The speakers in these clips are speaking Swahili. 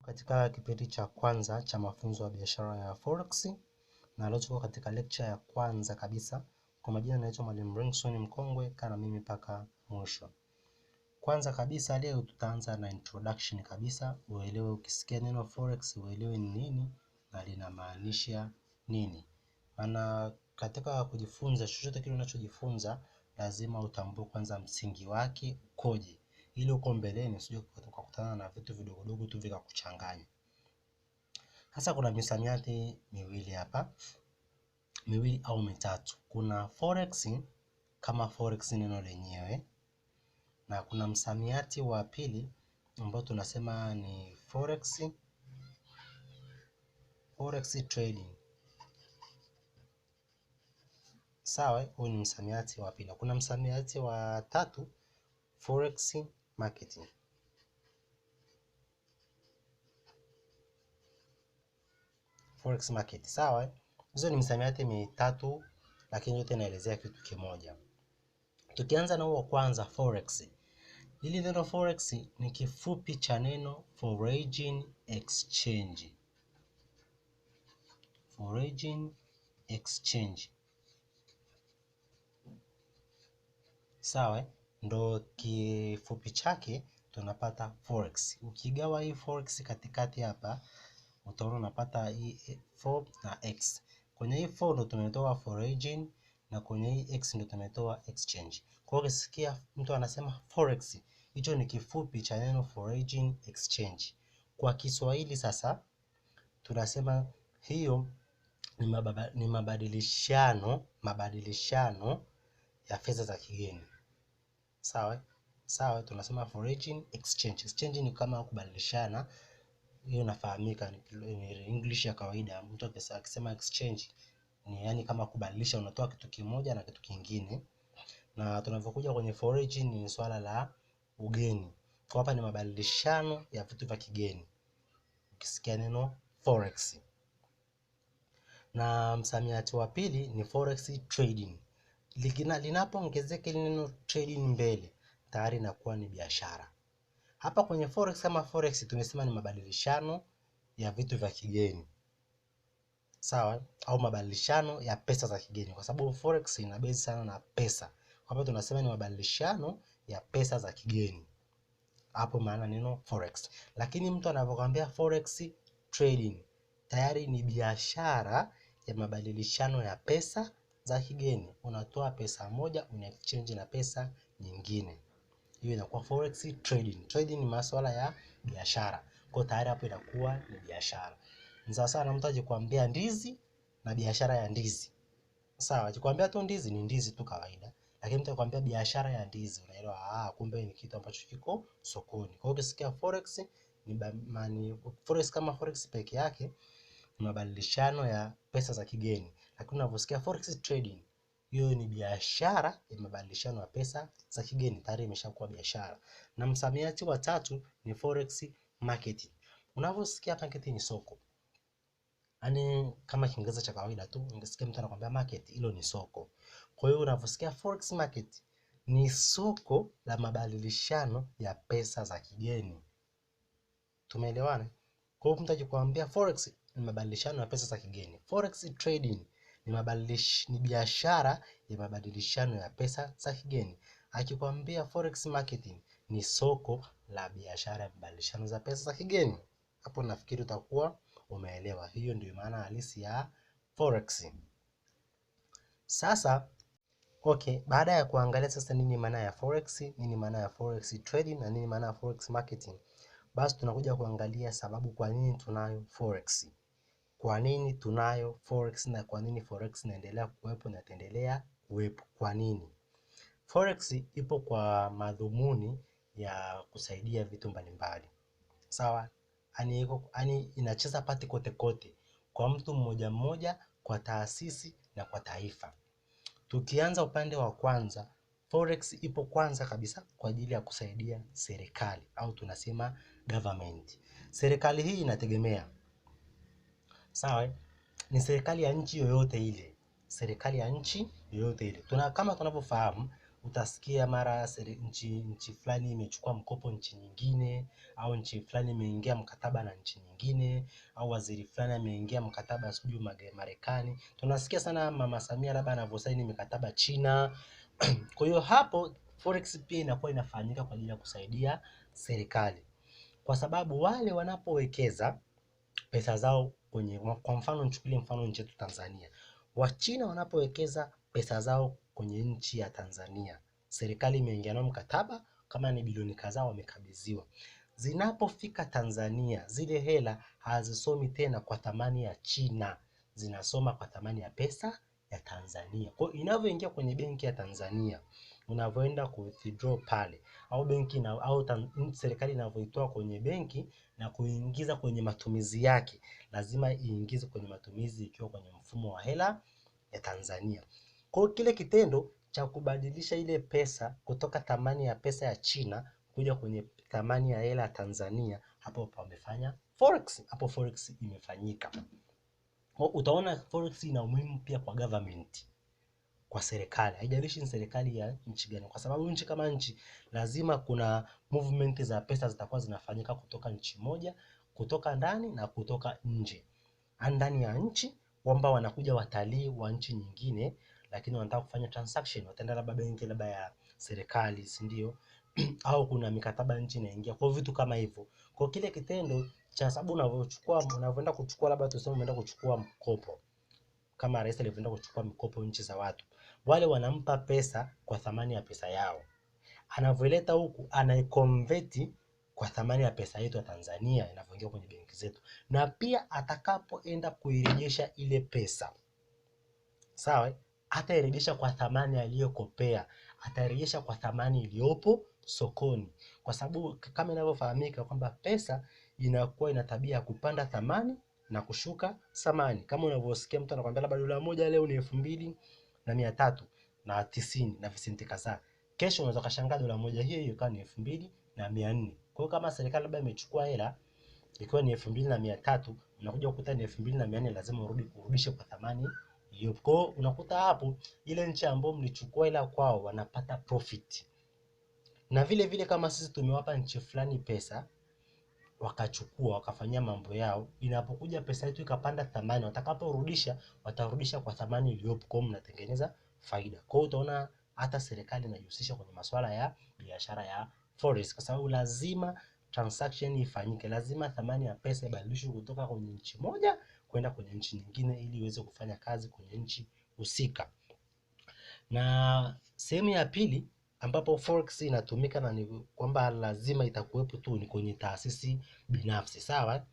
Katika kipindi cha kwanza cha mafunzo ya biashara ya forex, na leo tuko katika lecture ya kwanza kabisa. Kwa majina naitwa Mwalimu Ringson Mkongwe, kana mimi mpaka mwisho. Kwanza kabisa leo tutaanza na introduction kabisa, uelewe ukisikia neno forex uelewe ni nini na linamaanisha nini. Maana katika kujifunza chochote kile unachojifunza lazima utambue kwanza msingi wake ukoje, ili uko mbeleni usije ukakutana na vitu vidogo vidogo tu vikakuchanganya. Sasa kuna misamiati miwili hapa, miwili au mitatu. Kuna forex kama forex neno lenyewe, na kuna msamiati wa pili ambao tunasema ni forex trading. Sawa, huu ni msamiati wa pili. Kuna msamiati wa tatu, forex marketing. Forex market. Sawa, hizo ni msamiati mitatu lakini yote inaelezea kitu kimoja. Tukianza na huo kwanza, forex. Hili neno forex ni kifupi cha neno foreign exchange. Foreign exchange. Sawa, ndo kifupi chake tunapata forex. Ukigawa hii forex katikati hapa utaona unapata hii 4 na x. Kwenye hii 4 ndo tumetoa foreign na kwenye hii x ndo tumetoa exchange. Kwa hiyo ukisikia mtu anasema forex, hicho ni kifupi cha neno foreign exchange. Kwa Kiswahili sasa tunasema hiyo ni mabadilishano ya fedha za kigeni. Sawa? Sawa, tunasema foreign exchange. Exchange ni kama kubadilishana. Hiyo inafahamika, ni English ya kawaida. Mtu akisema exchange ni yani kama kubadilisha, unatoa kitu kimoja na kitu kingine. Na tunavyokuja kwenye foreign ni swala la ugeni. Kwa hapa ni mabadilishano ya vitu vya kigeni ukisikia neno forex. Na msamiati wa pili ni forex trading. Linapoongezeka neno trading mbele tayari inakuwa ni biashara. Hapa kwenye forex kama forex tumesema ni mabadilishano ya vitu vya kigeni. Sawa, au mabadilishano ya pesa za kigeni, kwa sababu forex ina base sana na pesa. Hapa tunasema ni mabadilishano ya pesa za kigeni. Hapo maana neno forex. Lakini mtu anapokuambia forex trading tayari ni biashara ya mabadilishano ya pesa za kigeni. Unatoa pesa moja una exchange na pesa nyingine. Hiyo inakuwa forex trading. Trading ni masuala ya biashara. Kwa tayari hapo inakuwa ni biashara. Ni sawa sawa na mtu ajikwambia ndizi na biashara ya ndizi. Sawa, ajikwambia tu ndizi ni ndizi tu kawaida. Lakini mtu akwambia biashara ya ndizi, unaelewa kumbe ni kitu ambacho kiko sokoni. Kwa hiyo ukisikia forex ni forex kama forex peke yake ni mabadilishano ya pesa za kigeni. Lakini unaposikia forex trading, hiyo ni biashara ya mabadilishano ya pesa za kigeni, tayari imeshakuwa biashara. Na msamiati wa tatu ni forex marketing. Unaposikia market ni soko. Yaani kama Kiingereza cha kawaida tu, ungesikia mtu anakuambia market, hilo ni soko. Kwa hiyo unaposikia forex market ni soko la mabadilishano ya pesa za kigeni. Tumeelewana? Kwa hiyo mtu akikwambia forex ni mabadilishano ya pesa za kigeni. Forex trading ni biashara ya mabadilishano ya pesa za kigeni. Akikwambia forex marketing ni soko la biashara ya mabadilishano za pesa za kigeni. Hapo nafikiri utakuwa umeelewa. Hiyo ndio maana halisi ya forex. Sasa baada ya kuangalia sasa nini maana ya forex, nini maana ya forex trading na nini maana ya forex marketing, basi tunakuja kuangalia sababu kwa nini tunayo forex. Kwa nini tunayo forex na kwa nini forex inaendelea kuwepo na itaendelea kuwepo? Kwa nini? Forex ipo kwa madhumuni ya kusaidia vitu mbalimbali. Sawa? Ani inacheza pati kote kote, kwa mtu mmoja mmoja, kwa taasisi na kwa taifa. Tukianza upande wa kwanza, forex ipo kwanza kabisa kwa ajili ya kusaidia serikali au tunasema government. Serikali hii inategemea. Sawa? Ni serikali ya nchi yoyote ile. Serikali ya nchi yoyote ile. Kama tunavyofahamu, utasikia mara nchi fulani imechukua mkopo nchi nyingine, au nchi fulani imeingia mkataba na nchi nyingine, au waziri fulani ameingia mkataba sijui Marekani. Tunasikia sana Mama Samia labda anavyosaini mikataba China. Kwa hiyo hapo forex pia inakuwa inafanyika kwa ajili ya kusaidia serikali, kwa sababu wale wanapowekeza pesa zao kwenye, kwa mfano nichukulie mfano nchi yetu Tanzania, Wachina wanapowekeza pesa zao kwenye nchi ya Tanzania, serikali imeingia nao mkataba, kama ni bilioni kadhaa wamekabidhiwa. Zinapofika Tanzania, zile hela hazisomi tena kwa thamani ya China, zinasoma kwa thamani ya pesa ya Tanzania. Kwa hiyo inavyoingia kwenye benki ya Tanzania, unavyoenda ku withdraw pale, au benki na au serikali inavyoitoa kwenye benki na kuingiza kwenye matumizi yake, lazima iingize kwenye matumizi ikiwa kwenye mfumo wa hela ya Tanzania. Kwa hiyo kile kitendo cha kubadilisha ile pesa kutoka thamani ya pesa ya China kuja kwenye thamani ya hela ya Tanzania, hapo pamefanya forex, hapo forex imefanyika. Kwa utaona forex ina umuhimu pia kwa government, kwa serikali, haijalishi ni serikali ya nchi gani, kwa sababu nchi kama nchi lazima kuna movement za pesa zitakuwa zinafanyika kutoka nchi moja, kutoka ndani na kutoka nje. Ndani ya nchi kwamba wanakuja watalii wa nchi nyingine, lakini wanataka kufanya transaction, wataenda labda benki labda ya serikali, si ndio? Au kuna mikataba nchi inaingia, kwa vitu kama hivyo. Kwa kile kitendo cha sababu unavyoenda kuchukua labda tuseme umeenda kuchukua mkopo, kama rais alivyoenda kuchukua mikopo nchi za watu, wale wanampa pesa kwa thamani ya pesa yao, anavyoleta huku anaiconvert kwa thamani ya pesa yetu ya Tanzania inavyoingia kwenye benki zetu, na pia atakapoenda kuirejesha ile pesa, sawa, atairejesha kwa thamani aliyokopea, atairejesha kwa thamani iliyopo sokoni, kwa sababu kama inavyofahamika kwamba pesa inakuwa ina tabia ya kupanda thamani na kushuka thamani. Kama unavyosikia mtu anakuambia labda dola moja leo ni 2390 na visenti kadhaa, kesho unaweza kashangaa dola moja hiyo hiyo ikawa ni 2400. Kwa hiyo kama serikali labda imechukua hela ikiwa ni 2300, unakuja kukuta ni 2400, lazima urudishe kwa thamani hiyo. Kwa hiyo unakuta hapo ile nchi ambayo mlichukua hela kwao wanapata profit, na vile vile kama sisi tumewapa nchi fulani pesa wakachukua wakafanyia mambo yao, inapokuja pesa yetu ikapanda thamani, watakaporudisha watarudisha kwa thamani iliyopo, kwa mnatengeneza faida. Kwa hiyo utaona hata serikali inajihusisha kwenye masuala ya biashara ya forex, kwa sababu lazima transaction ifanyike, lazima thamani ya pesa ibadilishwe kutoka kwenye nchi moja kwenda kwenye nchi nyingine ili iweze kufanya kazi kwenye nchi husika. Na sehemu ya pili ambapo forex inatumika na ni kwamba lazima itakuwepo tu ni kwenye taasisi binafsi, sawa?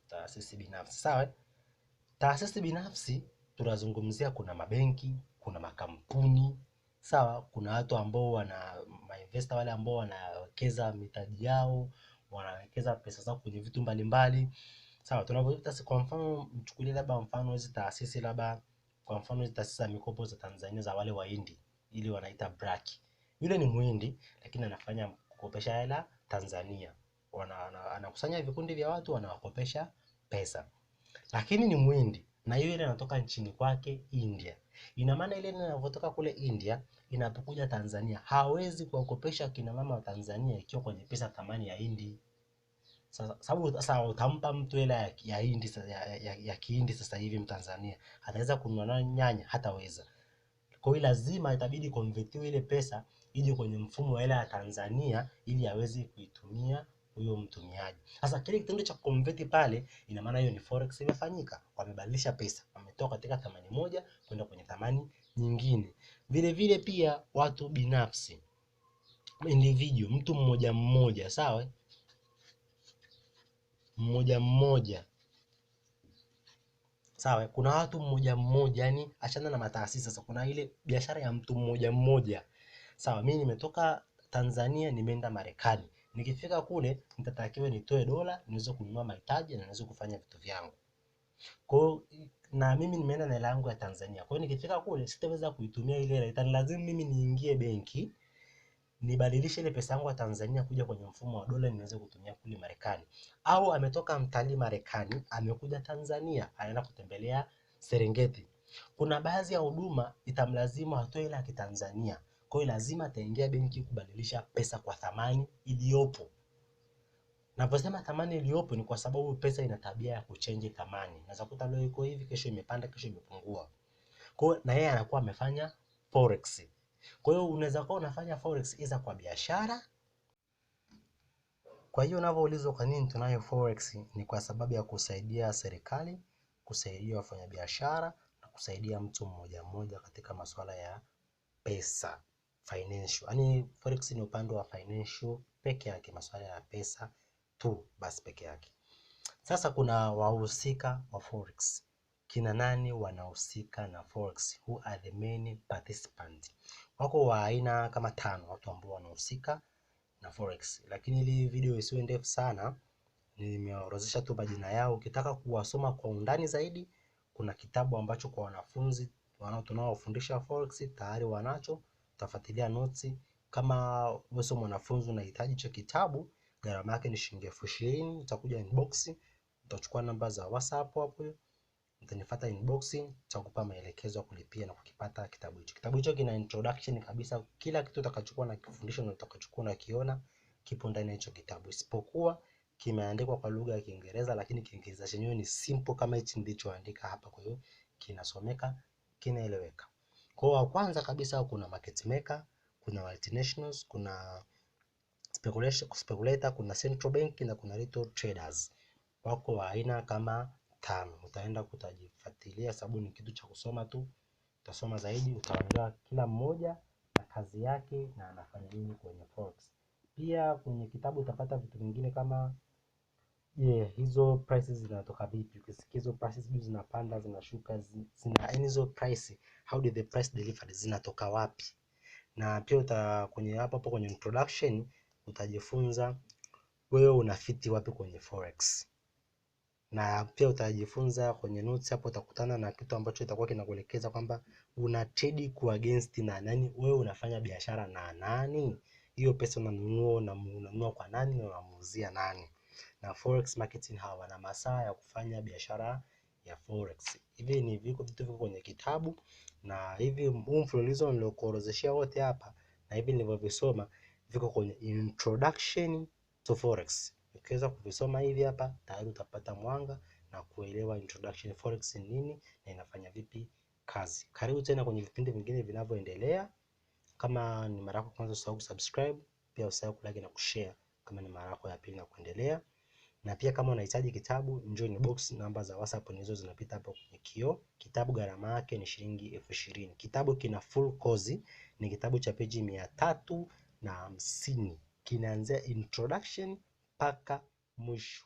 Taasisi binafsi, sawa? Taasisi binafsi tunazungumzia kuna mabenki, kuna makampuni, sawa? Kuna watu ambao wana investor, wale ambao wanawekeza mitaji yao, wanawekeza pesa zao kwenye vitu mbalimbali. Sawa, tunavyoita kwa mfano mchukulie labda mfano hizi taasisi, labda kwa mfano hizi taasisi za mikopo za Tanzania za wale Wahindi, ili wanaita BRAC. Yule ni Muhindi lakini anafanya kukopesha hela Tanzania. Anakusanya vikundi vya watu, wanawakopesha pesa. Lakini ni Muhindi na yule anatoka nchini kwake India. Ina maana ile inapotoka kule India inapokuja Tanzania, hawezi kuwakopesha kina mama wa Tanzania ikiwa kwenye pesa thamani ya Hindi. Sababu sasa utampa mtu hela ya Hindi ya Kihindi sasa hivi Mtanzania ataweza kununua nyanya? Hataweza. Kwa hiyo lazima itabidi konvertiwe ile pesa ije kwenye mfumo wa hela ya Tanzania ili aweze kuitumia huyo mtumiaji. Sasa kile kitendo cha convert pale, ina maana hiyo ni forex imefanyika, wamebadilisha pesa, wametoka katika thamani moja kwenda kwenye thamani nyingine. Vile vile pia watu binafsi, individual, mtu mmoja mmoja, sawa, mmoja mmoja, sawa. Kuna watu mmoja mmoja, yani achana na mataasisi. Sasa kuna ile biashara ya mtu mmoja mmoja, sawa. Mimi nimetoka Tanzania nimeenda Marekani, nikifika kule nitatakiwa nitoe dola niweze kununua mahitaji na niweze kufanya vitu vyangu. Kwa hiyo na mimi nimeenda na hela yangu ya Tanzania, kwa hiyo nikifika kule sitaweza kuitumia ile hela, itanilazimu mimi niingie benki nibadilishe ile pesa yangu ya Tanzania kuja kwenye mfumo wa dola niweze kutumia kule Marekani. Au ametoka mtalii Marekani amekuja Tanzania, anaenda kutembelea Serengeti. Kuna baadhi ya huduma itamlazimu atoe hela ya Kitanzania. Kwa hiyo lazima ataingia benki kubadilisha pesa kwa thamani iliyopo. Naposema thamani iliyopo ni kwa sababu pesa ina tabia ya kuchange thamani. Unaweza kukuta leo iko hivi, kesho imepanda, kesho imepungua. Kwa hiyo na yeye anakuwa amefanya forex. Kwa hiyo unaweza kuwa unafanya forex iza kwa biashara. Kwa hiyo unavyoulizwa kwa nini tunayo forex, ni kwa sababu ya kusaidia serikali, kusaidia wafanyabiashara na kusaidia mtu mmoja mmoja katika masuala ya pesa, financial. Yaani forex ni upande wa financial peke yake, masuala ya pesa tu basi peke yake. Sasa kuna wahusika wa forex. Kina nani wanahusika na forex? Who are the main participants? Wako wa aina kama 5 watu ambao wanahusika na forex, lakini ili video isiwe ndefu sana nimeorodhesha tu majina yao. Ukitaka kuwasoma kwa undani zaidi, kuna kitabu ambacho kwa wanafunzi tunaofundisha forex tayari wanacho, utafuatilia notes. Kama wewe sio mwanafunzi unahitaji hicho kitabu, gharama yake ni shilingi 20,000. Utakuja inbox, utachukua namba za WhatsApp hapo, utanifuata inbox, nitakupa maelekezo ya kulipia na kukipata kitabu hicho. Kitabu hicho kina introduction kabisa, kila kitu utakachokuwa na kufundisha na utakachokuwa unakiona kipo ndani ya hicho kitabu, isipokuwa kimeandikwa kwa lugha ya Kiingereza, lakini Kiingereza chenyewe ni simple kama hichi nilichoandika hapa. Kwa hiyo kinasomeka, kinaeleweka. Kwa kwanza kabisa kuna market maker, kuna multinationals, kuna speculator, kuna central bank na kuna retail traders. Wako wa aina kama 5. Utaenda kutajifuatilia sababu ni kitu cha kusoma tu. Utasoma zaidi, utaelewa kila mmoja na kazi yake na anafanya nini kwenye forex. Pia kwenye kitabu utapata vitu vingine kama hizo prices zinatoka vipi. Ukisikia hizo prices zinapanda, zinashuka, hizo price, how did the price delivered, zinatoka wapi. Na pia kwenye hapo kwenye introduction utajifunza wewe unafiti wapi kwenye forex. Na pia utajifunza kwenye notes hapo, utakutana na kitu ambacho itakuwa kinakuelekeza kwamba una trade ku against na nani, wewe unafanya biashara na nani, hiyo pesa unanunua kwa nani na unamuuzia nani. Na forex marketing hawa na masaa ya kufanya biashara ya forex. Hivi ni vitu viko kwenye kitabu, na hivi mfululizo niliokuorozeshia wote hapa na hivi nilivyovisoma viko kwenye introduction to forex. Ukiweza kuvisoma hivi hapa tayari utapata mwanga na kuelewa introduction forex ni nini na inafanya vipi kazi. Karibu tena kwenye vipindi vingine vinavyoendelea. Kama ni mara yako kwanza, usahau kusubscribe, pia usahau kulike na kushare kama ni mara yako ya pili na kuendelea. Na pia kama unahitaji kitabu, njoo inbox, namba za WhatsApp nizo zinapita hapo kwenye kioo. Kitabu gharama yake ni shilingi 20,000. Kitabu kina full course, ni kitabu cha peji 350. Kinaanzia introduction mpaka mwisho.